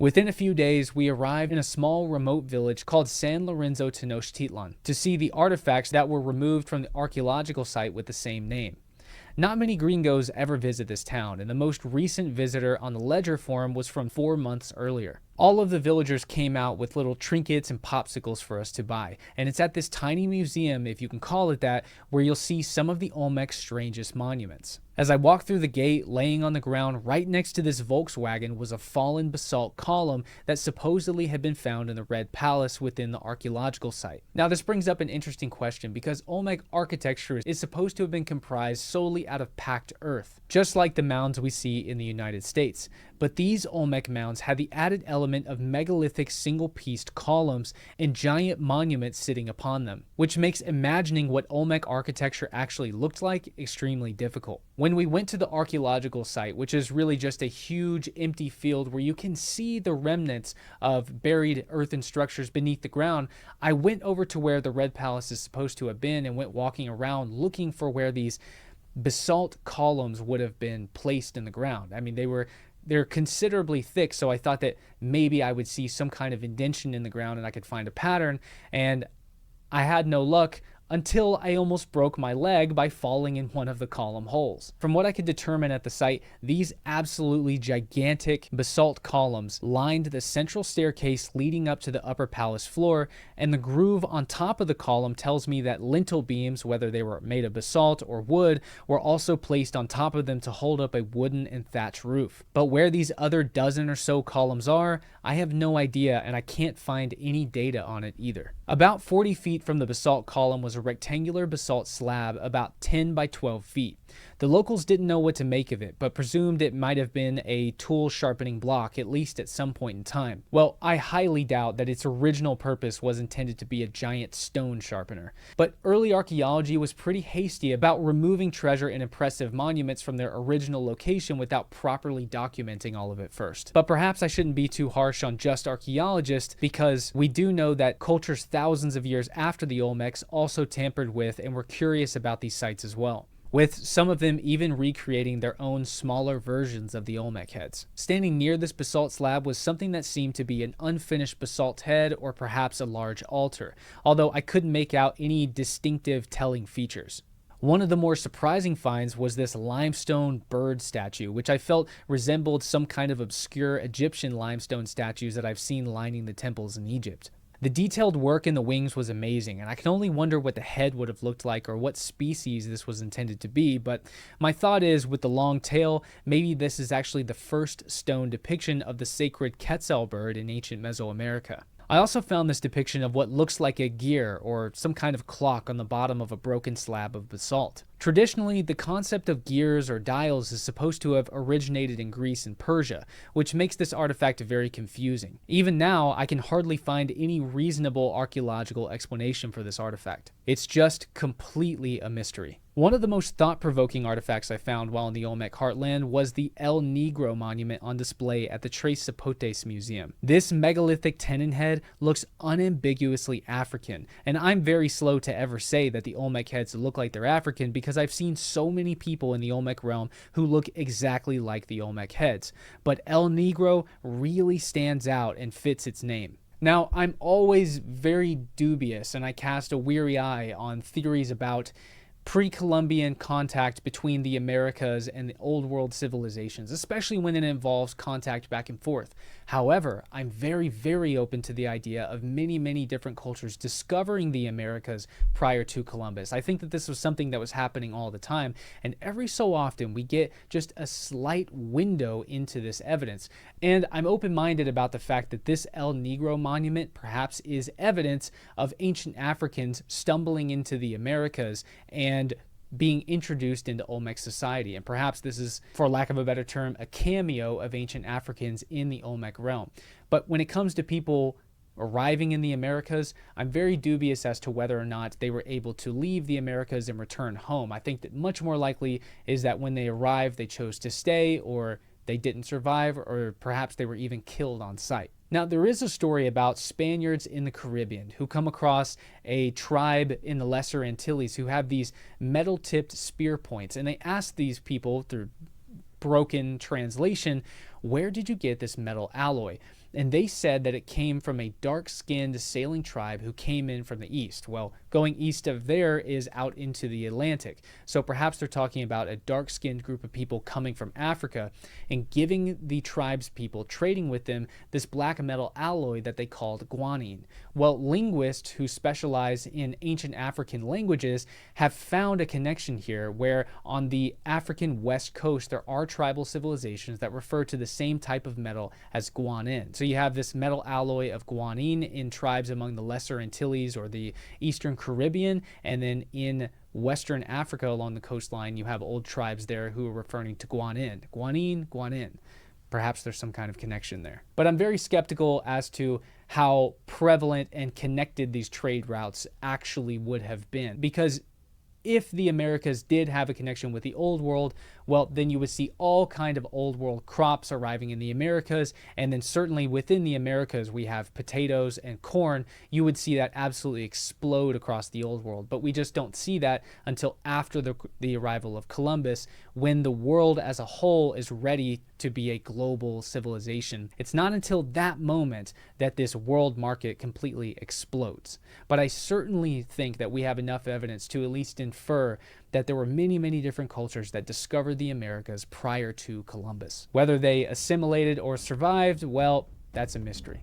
Within a few days, we arrived in a small remote village called San Lorenzo Tenochtitlan to see the artifacts that were removed from the archaeological site with the same name. Not many gringos ever visit this town, and the most recent visitor on the Ledger forum was from 4 months earlier. All of the villagers came out with little trinkets and popsicles for us to buy, and it's at this tiny museum, if you can call it that, where you'll see some of the Olmec's strangest monuments. As I walked through the gate, laying on the ground right next to this Volkswagen was a fallen basalt column that supposedly had been found in the Red Palace within the archaeological site. Now, this brings up an interesting question because Olmec architecture is supposed to have been comprised solely out of packed earth, just like the mounds we see in the United States. But these Olmec mounds had the added element of megalithic single-pieced columns and giant monuments sitting upon them, which makes imagining what Olmec architecture actually looked like extremely difficult. When we went to the archaeological site, which is really just a huge empty field where you can see the remnants of buried earthen structures beneath the ground, I went over to where the Red Palace is supposed to have been and went walking around looking for where these basalt columns would have been placed in the ground. I mean, they're considerably thick, so I thought that maybe I would see some kind of indentation in the ground and I could find a pattern, and I had no luck until I almost broke my leg by falling in one of the column holes. From what I could determine at the site, these absolutely gigantic basalt columns lined the central staircase leading up to the upper palace floor, and the groove on top of the column tells me that lintel beams, whether they were made of basalt or wood, were also placed on top of them to hold up a wooden and thatch roof. But where these other dozen or so columns are, I have no idea, and I can't find any data on it either. About 40 feet from the basalt column was a rectangular basalt slab about 10 by 12 feet. The locals didn't know what to make of it, but presumed it might have been a tool sharpening block, at least at some point in time. Well, I highly doubt that its original purpose was intended to be a giant stone sharpener. But early archaeology was pretty hasty about removing treasure and impressive monuments from their original location without properly documenting all of it first. But perhaps I shouldn't be too harsh on just archaeologists, because we do know that cultures thousands of years after the Olmecs also tampered with and were curious about these sites as well, with some of them even recreating their own smaller versions of the Olmec heads. Standing near this basalt slab was something that seemed to be an unfinished basalt head or perhaps a large altar, although I couldn't make out any distinctive telling features. One of the more surprising finds was this limestone bird statue, which I felt resembled some kind of obscure Egyptian limestone statues that I've seen lining the temples in Egypt. The detailed work in the wings was amazing, and I can only wonder what the head would have looked like or what species this was intended to be, but my thought is, with the long tail, maybe this is actually the first stone depiction of the sacred Quetzal bird in ancient Mesoamerica. I also found this depiction of what looks like a gear or some kind of clock on the bottom of a broken slab of basalt. Traditionally, the concept of gears or dials is supposed to have originated in Greece and Persia, which makes this artifact very confusing. Even now, I can hardly find any reasonable archaeological explanation for this artifact. It's just completely a mystery. One of the most thought-provoking artifacts I found while in the Olmec heartland was the El Negro monument on display at the Tres Zapotes Museum. This megalithic tenon head looks unambiguously African, and I'm very slow to ever say that the Olmec heads look like they're African because I've seen so many people in the Olmec realm who look exactly like the Olmec heads. But El Negro really stands out and fits its name. Now, I'm always very dubious, and I cast a weary eye on theories about pre-Columbian contact between the Americas and the Old World civilizations, especially when it involves contact back and forth. However, I'm very, very open to the idea of many, many different cultures discovering the Americas prior to Columbus. I think that this was something that was happening all the time, and every so often we get just a slight window into this evidence. And I'm open-minded about the fact that this El Negro monument perhaps is evidence of ancient Africans stumbling into the Americas and being introduced into Olmec society. And perhaps this is, for lack of a better term, a cameo of ancient Africans in the Olmec realm. But when it comes to people arriving in the Americas, I'm very dubious as to whether or not they were able to leave the Americas and return home. I think that much more likely is that when they arrived, they chose to stay, or they didn't survive, or perhaps they were even killed on site. Now, there is a story about Spaniards in the Caribbean who come across a tribe in the Lesser Antilles who have these metal-tipped spear points, and they ask these people, through broken translation, where did you get this metal alloy? and they said that it came from a dark-skinned sailing tribe who came in from the east. Well, going east of there is out into the Atlantic, so perhaps they're talking about a dark-skinned group of people coming from Africa and giving the tribe's people, trading with them, this black metal alloy that they called guanine. Well, linguists who specialize in ancient African languages have found a connection here where on the African west coast there are tribal civilizations that refer to the same type of metal as guanine. So you have this metal alloy of guanine in tribes among the Lesser Antilles or the Eastern Caribbean, and then in Western Africa along the coastline you have old tribes there who are referring to guanine. Guanine. Perhaps there's some kind of connection there. But I'm very skeptical as to how prevalent and connected these trade routes actually would have been, because if the Americas did have a connection with the Old World, well, then you would see all kind of Old World crops arriving in the Americas, and then certainly within the Americas we have potatoes and corn. You would see that absolutely explode across the Old World, but we just don't see that until after the arrival of Columbus, when the world as a whole is ready to be a global civilization. It's not until that moment that this world market completely explodes. But I certainly think that we have enough evidence to at least infer that there were many, many different cultures that discovered the Americas prior to Columbus. Whether they assimilated or survived, well, that's a mystery.